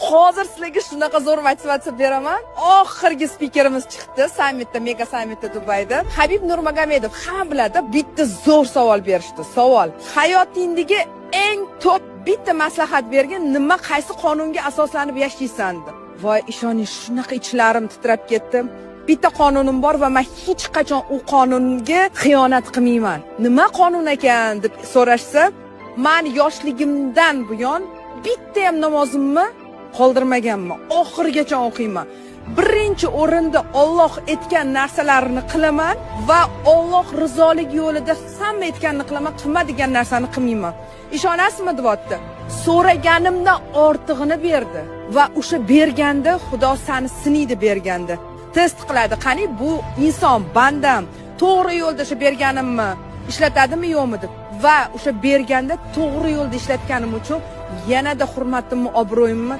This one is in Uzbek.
Hozir sizlarga shunaqa zo'r motivatsiya beraman. Oxirgi spikerimiz chiqdi sammitda, mega sammitda Dubayda. Habib Nurmagomedov hamma biladi, bitta zo'r savol berishdi. Savol: hayotingdagi eng top bitta maslahat bergan, nima qaysi qonunga asoslanib yashaysan deb. Voy ishoning, shunaqa ichlarim titrab ketdi. Bitta qonunim bor va men hech qachon u qonunga xiyonat qilmayman. Nima qonun ekan deb so'rashsa, men yoshligimdan buyon bitta ham namozimni qoldirmaganman. Oxirigacha o'qiyman. Birinchi o'rinda Alloh aytgan narsalarni qilaman va Alloh rizoligi yo'lida hamma aytganini qilaman, qilmadigan narsani qilmayman. Ishonasizmi deyapti? So'raganimdan ortig'ini berdi va o'sha berganda Xudo seni siniydi berganda. Test qiladi, qani bu inson bandam to'g'ri yo'lda shu berganimni ishlatadimi yo'qmi deb. Va o'sha berganda to'g'ri yo'lda ishlatganim uchun yanada hurmatimni, obro'yimni